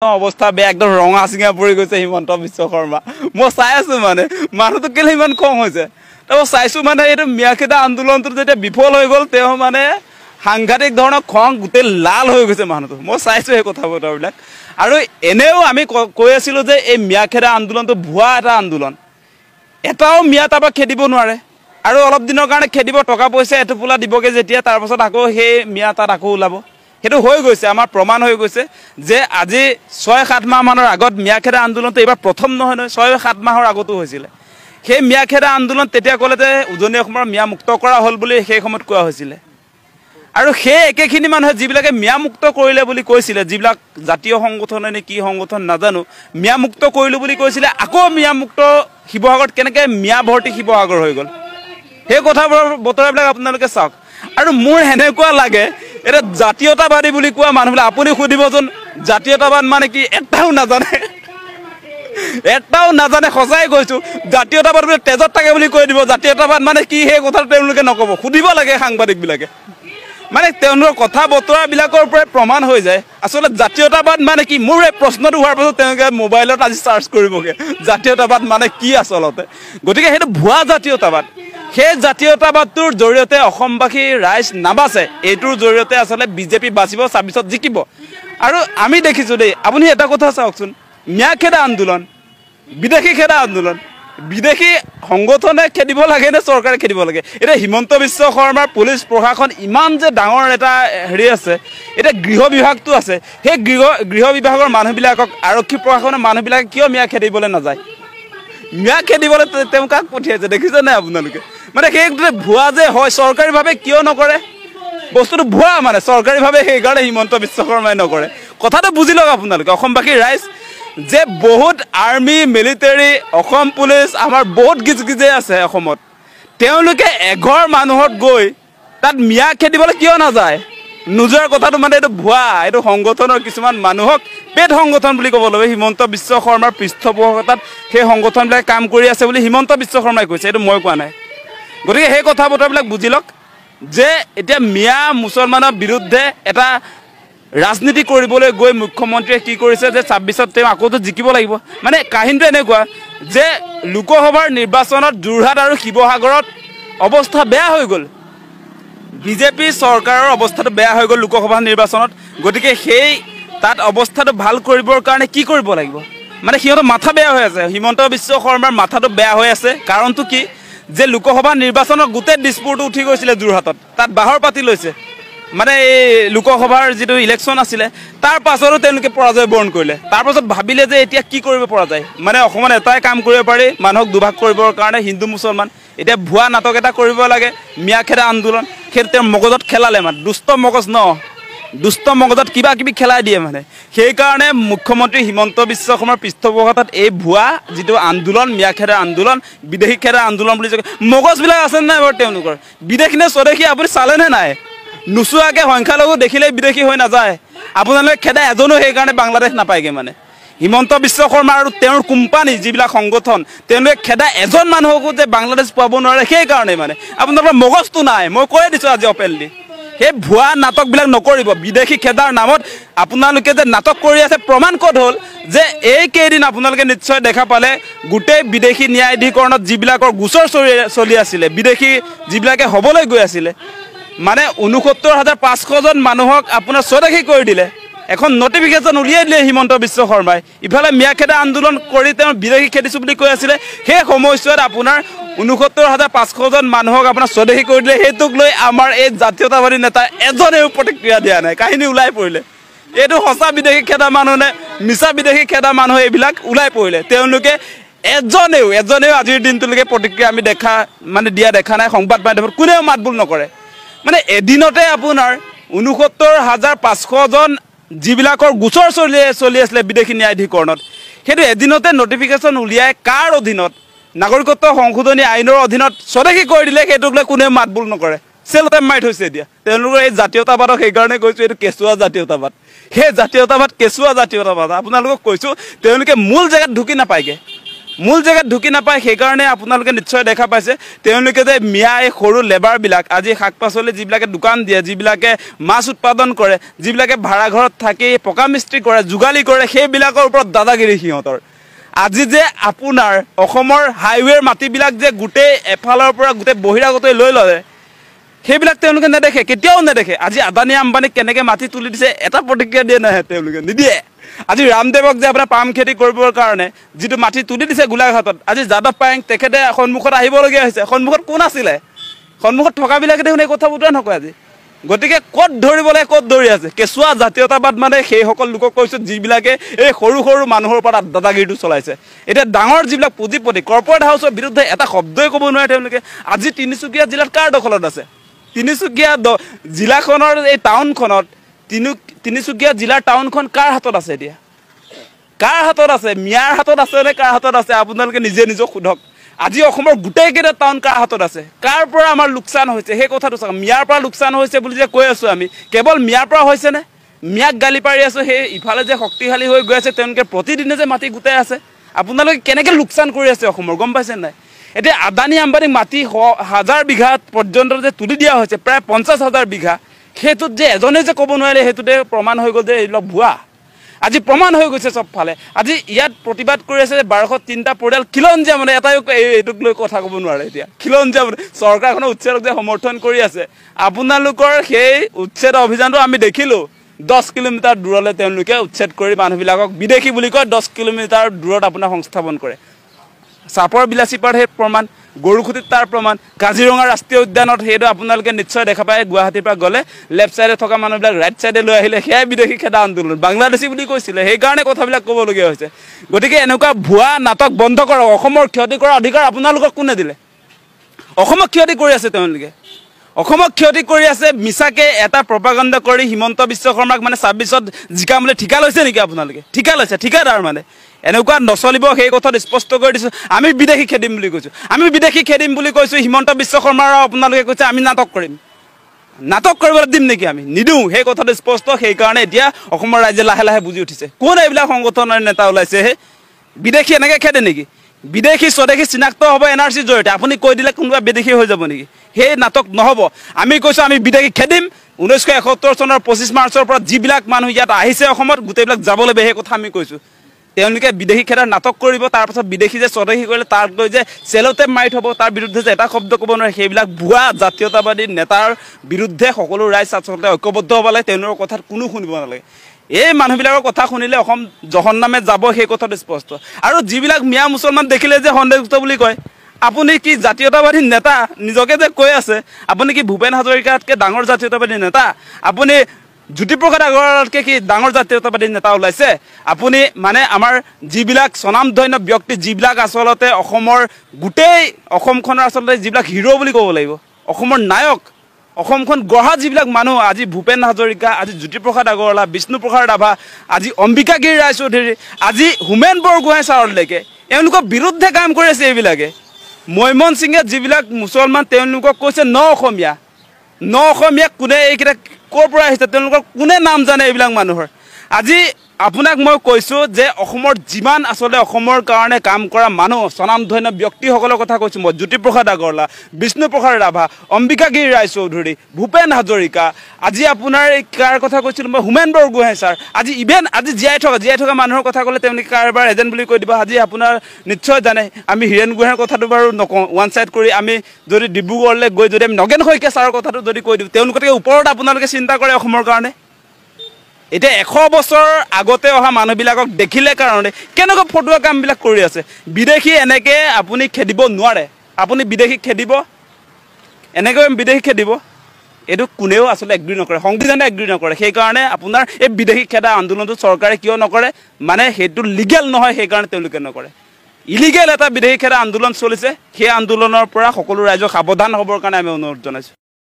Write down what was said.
অৱস্থা বেয়া একদম ৰঙা চিঙা পৰি গৈছে হিমন্ত বিশ্ব শৰ্মা মই চাই আছো মানে মানুহটো কেলে ইমান কম হৈছে তাৰ চাইছো মানে এইটো মিয়াখেদা আন্দোলনটো যেতিয়া বিফল হৈ গ'ল তেওঁ মানে সাংঘাতিক ধৰণৰ খং গোটেই লাল হৈ গৈছে মানুহটো মই চাইছো এই কথা বতৰাবিলাক আৰু এনেও আমি কৈ আছিলো যে এই মিয়াখেদা আন্দোলনটো ভুৱা এটা আন্দোলন এটাও মিয়া তাৰপৰা খেদিব নোৱাৰে আৰু অলপ দিনৰ কাৰণে খেদিব টকা পইচা এটোপোলা দিবগে যেতিয়া তাৰ পাছত আকৌ সেই মিয়া তাত আকৌ ওলাব সেইটো হৈ গৈছে আমাৰ প্ৰমাণ হৈ গৈছে যে আজি 6-7 মাহ মানৰ আগত মিয়াখেদা আন্দোলনটো এবাৰ প্ৰথম নহয় 6-7 মাহৰ আগতো হৈছিল সেই মিয়াখেদা আন্দোলন তেতিয়া ক'লে যে উজনি অসমৰ মিয়া মুক্ত কৰা হ'ল বুলি সেই সময়ত কোৱা হৈছিল আৰু সেই একেখিনি মানুহে যিবিলাকে মিয়া মুক্ত কৰিলে বুলি কৈছিল যিবিলাক জাতীয় সংগঠন নে কি সংগঠন নাজানো মিয়া মুক্ত কৰিলো বুলি কৈছিল আকৌ মিয়া মুক্ত শিৱসাগৰত কেনেকৈ মিয়া ভৰ্তি শিৱসাগৰ হৈ গ'ল সেই কথাবোৰ বতৰাবিলাক আপোনালোকে চাওক আৰু মোৰ হেনেকুৱা লাগে এটা জাতীয়তাবাদী বুলি কোৱা মানুহবিলাক আপুনি সুধিবচোন জাতীয়তাবাদ মানে কি এটাও নাজানে সঁচাই কৈছো জাতীয়তাবাদ বুলি তেজত থাকে বুলি কৈ দিব জাতীয়তাবাদ মানে কি সেই কথাটো তেওঁলোকে নক'ব সুধিব লাগে সাংবাদিকবিলাকে মানে তেওঁলোকৰ কথা বতৰাবিলাকৰ পৰাই প্ৰমাণ হৈ যায় আচলতে জাতীয়তাবাদ মানে কি মোৰ এই প্ৰশ্নটো হোৱাৰ পাছত তেওঁলোকে মোবাইলত আজি চাৰ্চ কৰিবগৈ জাতীয়তাবাদ মানে কি আচলতে গতিকে সেইটো ভুৱা জাতীয়তাবাদ সেই জাতীয়তাবাদটোৰ জৰিয়তে অসমবাসী ৰাইজ নাবাচে এইটোৰ জৰিয়তে আচলতে বিজেপি বাচিব 26ত জিকিব আৰু আমি দেখিছো দেই আপুনি এটা কথা চাওকচোন মিয়াখেদা আন্দোলন বিদেশী খেদা আন্দোলন বিদেশী সংগঠনে খেদিব লাগে নে চৰকাৰে খেদিব লাগে এটা হিমন্ত বিশ্ব শৰ্মাৰ পুলিচ প্ৰশাসন ইমান যে ডাঙৰ এটা হেৰি আছে এটা গৃহ বিভাগটো আছে সেই গৃহ বিভাগৰ মানুহবিলাকক আৰক্ষী প্ৰশাসনৰ মানুহবিলাকে কিয় মিয়া খেদিবলৈ নাযায় মিয়া খেদিবলৈ তেওঁ কাক পঠিয়াইছে দেখিছে নাই আপোনালোকে মানে সেই ভুৱা যে হয় চৰকাৰীভাৱে কিয় নকৰে বস্তুটো ভুৱা মানে চৰকাৰীভাৱে সেইকাৰণে হিমন্ত বিশ্ব শৰ্মাই নকৰে কথাটো বুজি লওক আপোনালোকে অসমবাসী ৰাইজ যে বহুত আৰ্মি মিলিটাৰী অসম পুলিচ আমাৰ বহুত গিজগিজে আছে অসমত তেওঁলোকে এঘৰ মানুহত গৈ তাত মিয়া খেদিবলৈ কিয় নাযায় নোযোৱাৰ কথাটো মানে এইটো ভুৱা এইটো সংগঠনৰ কিছুমান মানুহক পেট সংগঠন বুলি ক'ব লাগিব হিমন্ত বিশ্ব শৰ্মাৰ পৃষ্ঠপোষকতাত সেই সংগঠনবিলাক কাম কৰি আছে বুলি হিমন্ত বিশ্ব শৰ্মাই কৈছে এইটো মই কোৱা নাই গতিকে সেই কথা বতৰাবিলাক বুজি লওক যে এতিয়া মিয়া মুছলমানৰ বিৰুদ্ধে এটা ৰাজনীতি কৰিবলৈ গৈ মুখ্যমন্ত্ৰীয়ে কি কৰিছে যে 26ত তেওঁ আকৌতো জিকিব লাগিব মানে কাহিনীটো এনেকুৱা যে লোকসভাৰ নিৰ্বাচনত যোৰহাট আৰু শিৱসাগৰত অৱস্থা বেয়া হৈ গ'ল বিজেপি চৰকাৰৰ অৱস্থাটো বেয়া হৈ গ'ল লোকসভা নিৰ্বাচনত গতিকে সেই তাত অৱস্থাটো ভাল কৰিবৰ কাৰণে কি কৰিব লাগিব মানে সিহঁতৰ মাথা বেয়া হৈ আছে হিমন্ত বিশ্ব শৰ্মাৰ মাথাটো বেয়া হৈ আছে কাৰণটো কি যে লোকসভা নিৰ্বাচনত গোটেই ডিস্পুটটো উঠি গৈছিলে যোৰহাটত তাত বাহৰ পাতি লৈছে মানে এই লোকসভাৰ যিটো ইলেকশ্যন আছিলে তাৰ পাছতো তেওঁলোকে পৰাজয় বৰণ কৰিলে তাৰ পাছত ভাবিলে যে এতিয়া কি কৰিব পৰা যায় মানে অসমত এটাই কাম কৰিব পাৰি মানুহক দুভাগ কৰিবৰ কাৰণে হিন্দু মুছলমান এতিয়া ভুৱা নাটক এটা কৰিব লাগে মিয়াখেদা আন্দোলন সেই তেওঁৰ মগজত খেলালে মানে দুষ্ট মগজত কিবা কিবি খেলাই দিয়ে মানে সেইকাৰণে মুখ্যমন্ত্ৰী হিমন্ত বিশ্ব শৰ্মাৰ পৃষ্ঠপোষকতাত এই ভুৱা যিটো আন্দোলন মিয়াখেদা আন্দোলন বিদেশী খেদা আন্দোলন বুলি মগজবিলাক আছে নাই বাৰু তেওঁলোকৰ বিদেশী নে স্বদেশী আপুনি চালেনে নাই নুচুৱাকৈ সংখ্যালঘু দেখিলেই বিদেশী হৈ নাযায় আপোনালোকে খেদা এজনো সেইকাৰণে বাংলাদেশ নাপায়গৈ মানে হিমন্ত বিশ্ব শৰ্মা আৰু তেওঁৰ কোম্পানী যিবিলাক সংগঠন তেওঁলোকে খেদা এজন মানুহকো যে বাংলাদেশ পাব নোৱাৰে সেইকাৰণে মানে আপোনালোকৰ মগজটো নাই মই কৈ দিছোঁ আজি অপেনলি সেই ভুৱা নাটকবিলাক নকৰিব বিদেশী খেদাৰ নামত আপোনালোকে যে নাটক কৰি আছে প্ৰমাণ ক'ত হ'ল যে এইকেইদিন আপোনালোকে নিশ্চয় দেখা পালে গোটেই বিদেশী ন্যায়াধিকৰণত যিবিলাকৰ গোচৰ চলি আছিলে বিদেশী যিবিলাকে হ'বলৈ গৈ আছিলে মানে ৬৯,৫০০ জন মানুহক আপোনাৰ স্বদেশী কৰি দিলে এখন নটিফিকেশ্যন উলিয়াই দিলে হিমন্ত বিশ্ব শৰ্মাই ইফালে মিয়াখেদা আন্দোলন কৰি তেওঁ বিদেশী খেদিছোঁ বুলি কৈ আছিলে সেই সময়ছোৱাত আপোনাৰ ৬৯,৫০০ জন মানুহক আপোনাৰ স্বদেশী কৰি দিলে সেইটোক লৈ আমাৰ এই জাতীয়তাবাদী নেতা এজনেও প্ৰতিক্ৰিয়া দিয়া নাই কাহিনী ওলাই পৰিলে এইটো সঁচা বিদেশী খেদা মানুহ নে মিছা বিদেশী খেদা মানুহ এইবিলাক ওলাই পৰিলে তেওঁলোকে এজনেও আজিৰ দিনটোলৈকে প্ৰতিক্ৰিয়া আমি দিয়া দেখা নাই সংবাদ মাধ্যমত কোনেও মাতবোল নকৰে মানে এদিনতে আপোনাৰ ৬৯,৫০০ জন যিবিলাকৰ গোচৰ চলি আছিলে বিদেশী ন্যায়াধিকৰণত সেইটো এদিনতে নটিফিকেশ্যন উলিয়াই কাৰ অধীনত নাগৰিকত্ব সংশোধনী আইনৰ অধীনত স্বদেশী কৰি দিলে সেইটোক লৈ কোনেও মাতবোল নকৰে চেলতে মাৰি থৈছে এতিয়া তেওঁলোকৰ এই জাতীয়তাবাদক সেইকাৰণে কৈছোঁ এইটো কেঁচুৱা জাতীয়তাবাদ সেই জাতীয়তাবাদ কেঁচুৱা জাতীয়তাবাদ আপোনালোকক কৈছোঁ তেওঁলোকে মূল জেগাত ঢুকি নাপায়গৈ মূল জেগাত ঢুকি নাপায় সেইকাৰণে আপোনালোকে নিশ্চয় দেখা পাইছে তেওঁলোকে যে মিয়া এই সৰু লেবাৰবিলাক আজি শাক পাচলি যিবিলাকে দোকান দিয়ে যিবিলাকে মাছ উৎপাদন কৰে যিবিলাকে ভাড়া ঘৰত থাকি পকা মিস্ত্ৰী কৰে যোগালী কৰে সেইবিলাকৰ ওপৰত দাদাগিৰি সিহঁতৰ আজি যে আপোনাৰ অসমৰ হাইৱেৰ মাটিবিলাক যে গোটেই এফালৰ পৰা গোটেই বহিৰাগতই লৈ ল'লে সেইবিলাক তেওঁলোকে নেদেখে কেতিয়াও নেদেখে আজি আদানী আম্বানীক কেনেকৈ মাটি তুলি দিছে এটা প্ৰতিক্ৰিয়া দিয়ে নাহে তেওঁলোকে নিদিয়ে আজি ৰামদেৱক যে আপোনাৰ পাম খেতি কৰিবৰ কাৰণে যিটো মাটি তুলি দিছে গোলাঘাটত আজি যাদৱ পায়েং তেখেতে সন্মুখত আহিবলগীয়া হৈছে সন্মুখত কোন আছিলে সন্মুখত থকাবিলাকে দেখোন এই কথা বুটুৱা নকয় আজি গতিকে ক'ত ধৰিবলৈ ক'ত ধৰি আছে কেঁচুৱা জাতীয়তাবাদ মানে সেইসকল লোকক কৈছোঁ যিবিলাকে এই সৰু সৰু মানুহৰ ওপৰত দাদাগিৰিটো চলাইছে এতিয়া ডাঙৰ যিবিলাক পুঁজিপতি কৰ্পৰেট হাউচৰ বিৰুদ্ধে এটা শব্দই ক'ব নোৱাৰে তেওঁলোকে আজি তিনিচুকীয়া জিলাত কাৰ দখলত আছে তিনিচুকীয়া জিলাখনৰ এই টাউনখনত তিনিচুকীয়া জিলাৰ টাউনখন কাৰ হাতত আছে এতিয়া কাৰ হাতত আছে মিয়াৰ হাতত আছে নে কাৰ হাতত আছে আপোনালোকে নিজে নিজক সোধক আজি অসমৰ গোটেইকেইটা টাউন কাৰ হাতত আছে কাৰ পৰা আমাৰ লোকচান হৈছে সেই কথাটো চাওক মিয়াৰ পৰা লোকচান হৈছে বুলি যে কৈ আছোঁ আমি কেৱল মিয়াৰ পৰা হৈছেনে মিয়াক গালি পাৰি আছোঁ সেই ইফালে যে শক্তিশালী হৈ গৈ আছে তেওঁলোকে প্ৰতিদিনে যে মাটি গোটাই আছে আপোনালোকে কেনেকৈ লোকচান কৰি আছে অসমৰ গম পাইছে নাই এতিয়া আদানী আম্বানীক মাটি 1000 বিঘা পৰ্যন্ত যে তুলি দিয়া হৈছে প্ৰায় 50,000 বিঘা সেইটোত যে এজনে যে ক'ব নোৱাৰে সেইটোতে প্ৰমাণ হৈ গ'ল যে এইবিলাক ভুৱা আজি প্ৰমাণ হৈ গৈছে চবফালে আজি ইয়াত প্ৰতিবাদ কৰি আছে 1203টা পৰিয়াল খিলঞ্জীয়া মানে এটাই এইটোক লৈ কথা ক'ব নোৱাৰে এতিয়া খিলঞ্জীয়া মানে চৰকাৰখনৰ উচ্ছেদক যে সমৰ্থন কৰি আছে আপোনালোকৰ সেই উচ্ছেদ অভিযানটো আমি দেখিলোঁ 10 কিলোমিটাৰ দূৰলৈ তেওঁলোকে উচ্ছেদ কৰি মানুহবিলাকক বিদেশী বুলি কয় 10 কিলোমিটাৰ দূৰত আপোনাৰ সংস্থাপন কৰে চাপৰ বিলাচীপাৰ সেই প্ৰমাণ গৰুখুটিত তাৰ প্ৰমাণ কাজিৰঙা ৰাষ্ট্ৰীয় উদ্যানত সেইটো আপোনালোকে নিশ্চয় দেখা পায় গুৱাহাটীৰ পৰা গ'লে লেফ্ট ছাইডে থকা মানুহবিলাক ৰাইট ছাইডে লৈ আহিলে সেয়াই বিদেশী খেদা আন্দোলন বাংলাদেশী বুলি কৈছিলে সেইকাৰণে কথাবিলাক ক'বলগীয়া হৈছে গতিকে এনেকুৱা ভুৱা নাটক বন্ধ কৰক অসমৰ ক্ষতি কৰাৰ অধিকাৰ আপোনালোকক কোনে দিলে অসমক ক্ষতি কৰি আছে তেওঁলোকে অসমক ক্ষতি কৰি আছে মিছাকে এটা প্ৰপাগাণ্ডা কৰি হিমন্ত বিশ্ব শৰ্মাক মানে 26ত জিকামলৈ ঠিকা লৈছে নেকি আপোনালোকে ঠিকা লৈছে ঠিকাদাৰ মানে এনেকুৱা নচলিব সেই কথাটো স্পষ্ট কৰি দিছোঁ আমি বিদেশী খেদিম বুলি কৈছোঁ আমি বিদেশী খেদিম বুলি কৈছোঁ হিমন্ত বিশ্ব শৰ্মাৰ আপোনালোকে কৈছে আমি নাটক কৰিম নাটক কৰিবলৈ দিম নেকি আমি নিদিওঁ সেই কথাটো স্পষ্ট সেইকাৰণে এতিয়া অসমৰ ৰাইজে লাহে লাহে বুজি উঠিছে কোন এইবিলাক সংগঠনৰ নেতা ওলাইছে হে বিদেশী এনেকৈ খেদে নেকি বিদেশী স্বদেশী চিনাক্ত হ'ব এনআৰচিৰ জৰিয়তে আপুনি কৈ দিলে কোনোবা বিদেশী হৈ যাব নেকি সেই নাটক নহ'ব আমি কৈছোঁ আমি বিদেশী খেদিম 1971 চনৰ 25 মাৰ্চৰ পৰা যিবিলাক মানুহ ইয়াত আহিছে অসমত গোটেইবিলাক যাব লাগিব সেই কথা আমি কৈছোঁ তেওঁলোকে বিদেশী খেদাৰ নাটক কৰিব তাৰপাছত বিদেশী যে স্বদেশী কৰিলে তাক লৈ যে চেলটেপ মাৰি থ'ব তাৰ বিৰুদ্ধে যে এটা শব্দ ক'ব নোৱাৰে সেইবিলাক ভুৱা জাতীয়তাবাদী নেতাৰ বিৰুদ্ধে সকলো ৰাইজ আচলতে ঐক্যবদ্ধ হ'ব লাগে তেওঁলোকৰ কথাত কোনো শুনিব নালাগে এই মানুহবিলাকৰ কথা শুনিলে অসম জহন্নামে যাব সেই কথাটো স্পষ্ট আৰু যিবিলাক মিয়া মুছলমান দেখিলে যে সন্দেহযুক্ত বুলি কয় আপুনি কি জাতীয়তাবাদী নেতা নিজকে যে কৈ আছে আপুনি কি ভূপেন হাজৰিকাতকৈ ডাঙৰ জাতীয়তাবাদী নেতা আপুনি জ্যোতিপ্ৰসাদ আগৰৱালাতকৈ কি ডাঙৰ জাতীয়তাবাদী নেতা ওলাইছে আপুনি মানে আমাৰ যিবিলাক স্বনামধন্য ব্যক্তি যিবিলাক আচলতে অসমৰ গোটেই অসমখনৰ আচলতে যিবিলাক হিৰো বুলি ক'ব লাগিব অসমৰ নায়ক অসমখন গঢ়া যিবিলাক মানুহ আজি ভূপেন হাজৰিকা আজি জ্যোতিপ্ৰসাদ আগৰৱালা বিষ্ণুপ্ৰসাদ ৰাভা আজি অম্বিকাগিৰি ৰায়চৌধুৰী আজি হোমেন বৰগোহাঁই ছাৰলৈকে এওঁলোকৰ বিৰুদ্ধে কাম কৰি আছে এইবিলাকে মৈমন সিঙে যিবিলাক মুছলমান তেওঁলোকক কৈছে ন অসমীয়া কোনে এইকেইটা ক'ৰ পৰা আহিছে তেওঁলোকৰ কোনে নাম জানে এইবিলাক মানুহৰ আজি আপোনাক মই কৈছোঁ যে অসমৰ যিমান আচলতে অসমৰ কাৰণে কাম কৰা মানুহ স্বনামধন্য ব্যক্তিসকলৰ কথা কৈছোঁ মই জ্যোতিপ্ৰসাদ আগৰৱালা বিষ্ণুপ্ৰসাদ ৰাভা অম্বিকাগিৰি ৰায়চৌধুৰী ভূপেন হাজৰিকা আজি আপোনাৰ এই কাৰ কথা কৈছিলোঁ মই হোমেন বৰগোহাঁই ছাৰ আজি ইভেন আজি জীয়াই থকা মানুহৰ কথা ক'লে তেওঁলোকে কাৰোবাৰ এজেণ্ট বুলি কৈ দিব আজি আপোনাৰ নিশ্চয় জানে আমি হীৰেণ গোহাঁইৰ কথাটো বাৰু নকওঁ ওৱান ছাইড কৰি আমি যদি ডিব্ৰুগড়লৈ গৈ যদি আমি নগেন শইকীয়া ছাৰৰ কথাটো যদি কৈ দিওঁ তেওঁলোকতকৈ ওপৰত আপোনালোকে চিন্তা কৰে অসমৰ কাৰণে এতিয়া 100 বছৰ আগতে অহা মানুহবিলাকক দেখিলে কাৰণে কেনেকুৱা ফটোৱা কামবিলাক কৰি আছে বিদেশী এনেকৈ আপুনি খেদিব নোৱাৰে আপুনি বিদেশীক খেদিব এনেকৈ বিদেশী খেদিব এইটো কোনেও আচলতে এগ্ৰি নকৰে সংবিধানে এগ্ৰি নকৰে সেইকাৰণে আপোনাৰ এই বিদেশী খেদা আন্দোলনটো চৰকাৰে কিয় নকৰে মানে সেইটো লিগেল নহয় সেইকাৰণে তেওঁলোকে নকৰে ইলিগেল এটা বিদেশী খেদা আন্দোলন চলিছে সেই আন্দোলনৰ পৰা সকলো ৰাইজক সাৱধান হ'বৰ কাৰণে আমি অনুৰোধ জনাইছোঁ